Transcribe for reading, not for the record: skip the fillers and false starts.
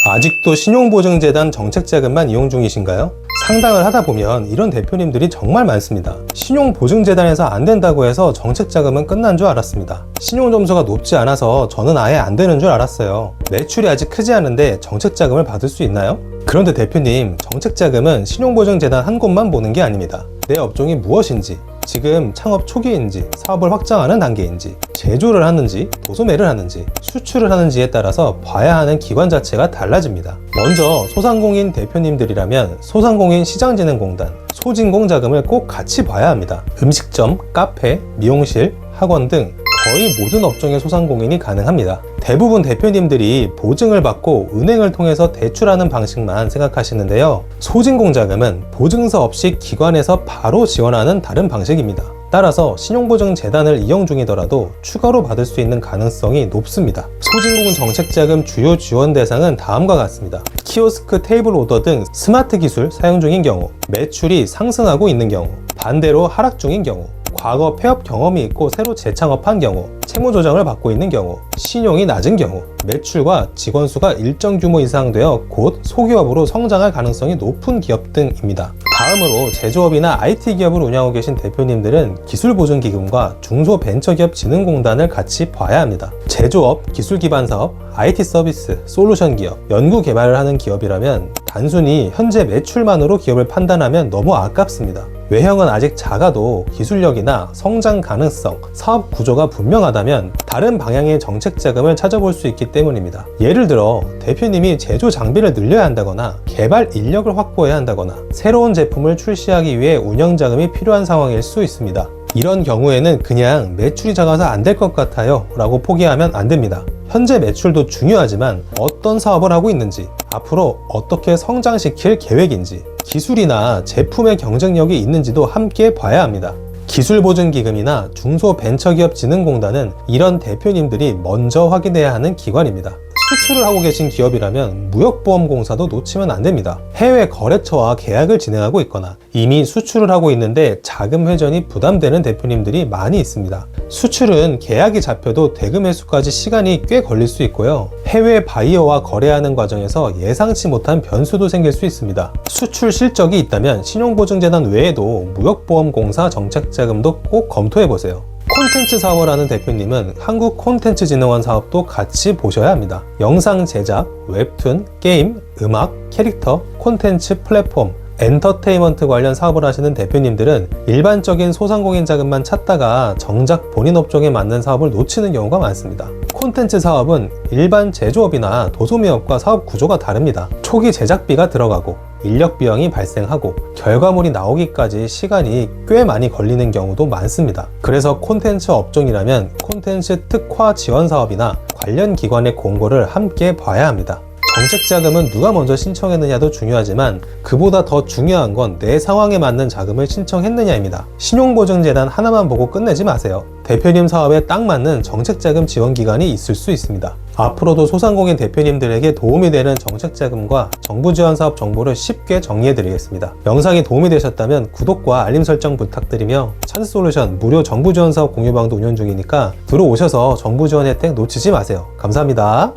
아직도 신용보증재단 정책자금만 이용 중이신가요? 상담을 하다 보면 이런 대표님들이 정말 많습니다. 신용보증재단에서 안 된다고 해서 정책자금은 끝난 줄 알았습니다. 신용점수가 높지 않아서 저는 아예 안 되는 줄 알았어요. 매출이 아직 크지 않은데 정책자금을 받을 수 있나요? 그런데 대표님, 정책자금은 신용보증재단 한 곳만 보는 게 아닙니다. 내 업종이 무엇인지, 지금 창업 초기인지, 사업을 확장하는 단계인지, 제조를 하는지, 도소매를 하는지, 수출을 하는지에 따라서 봐야 하는 기관 자체가 달라집니다. 먼저 소상공인 대표님들이라면 소상공인 시장진흥공단, 소진공 자금을 꼭 같이 봐야 합니다. 음식점, 카페, 미용실, 학원 등 거의 모든 업종의 소상공인이 가능합니다. 대부분 대표님들이 보증을 받고 은행을 통해서 대출하는 방식만 생각하시는데요. 소진공자금은 보증서 없이 기관에서 바로 지원하는 다른 방식입니다. 따라서 신용보증재단을 이용 중이더라도 추가로 받을 수 있는 가능성이 높습니다. 소진공 정책자금 주요 지원 대상은 다음과 같습니다. 키오스크 테이블 오더 등 스마트 기술 사용 중인 경우, 매출이 상승하고 있는 경우, 반대로 하락 중인 경우, 과거 폐업 경험이 있고 새로 재창업한 경우, 채무조정을 받고 있는 경우, 신용이 낮은 경우, 매출과 직원 수가 일정 규모 이상 되어 곧 소기업으로 성장할 가능성이 높은 기업 등입니다. 다음으로 제조업이나 IT 기업을 운영하고 계신 대표님들은 기술보증기금과 중소벤처기업진흥공단을 같이 봐야 합니다. 제조업, 기술기반사업, IT 서비스, 솔루션 기업, 연구개발을 하는 기업이라면 단순히 현재 매출만으로 기업을 판단하면 너무 아깝습니다. 외형은 아직 작아도 기술력이나 성장 가능성, 사업 구조가 분명하다면 다른 방향의 정책 자금을 찾아볼 수 있기 때문입니다. 예를 들어 대표님이 제조 장비를 늘려야 한다거나 개발 인력을 확보해야 한다거나 새로운 제품을 출시하기 위해 운영 자금이 필요한 상황일 수 있습니다. 이런 경우에는 그냥 매출이 작아서 안 될 것 같아요 라고 포기하면 안 됩니다. 현재 매출도 중요하지만 어떤 사업을 하고 있는지, 앞으로 어떻게 성장시킬 계획인지, 기술이나 제품의 경쟁력이 있는지도 함께 봐야 합니다. 기술보증기금이나 중소벤처기업진흥공단은 이런 대표님들이 먼저 확인해야 하는 기관입니다. 수출을 하고 계신 기업이라면 무역보험공사도 놓치면 안 됩니다. 해외 거래처와 계약을 진행하고 있거나 이미 수출을 하고 있는데 자금 회전이 부담되는 대표님들이 많이 있습니다. 수출은 계약이 잡혀도 대금 회수까지 시간이 꽤 걸릴 수 있고요. 해외 바이어와 거래하는 과정에서 예상치 못한 변수도 생길 수 있습니다. 수출 실적이 있다면 신용보증재단 외에도 무역보험공사 정책자금도 꼭 검토해보세요. 콘텐츠 사업을 하는 대표님은 한국콘텐츠진흥원 사업도 같이 보셔야 합니다. 영상 제작, 웹툰, 게임, 음악, 캐릭터, 콘텐츠 플랫폼, 엔터테인먼트 관련 사업을 하시는 대표님들은 일반적인 소상공인 자금만 찾다가 정작 본인 업종에 맞는 사업을 놓치는 경우가 많습니다. 콘텐츠 사업은 일반 제조업이나 도소매업과 사업 구조가 다릅니다. 초기 제작비가 들어가고 인력 비용이 발생하고 결과물이 나오기까지 시간이 꽤 많이 걸리는 경우도 많습니다. 그래서 콘텐츠 업종이라면 콘텐츠 특화 지원 사업이나 관련 기관의 공고를 함께 봐야 합니다. 정책자금은 누가 먼저 신청했느냐도 중요하지만 그보다 더 중요한 건 내 상황에 맞는 자금을 신청했느냐입니다. 신용보증재단 하나만 보고 끝내지 마세요. 대표님 사업에 딱 맞는 정책자금 지원기관이 있을 수 있습니다. 앞으로도 소상공인 대표님들에게 도움이 되는 정책자금과 정부지원사업 정보를 쉽게 정리해드리겠습니다. 영상이 도움이 되셨다면 구독과 알림 설정 부탁드리며 찬스솔루션 무료 정부지원사업 공유방도 운영 중이니까 들어오셔서 정부지원 혜택 놓치지 마세요. 감사합니다.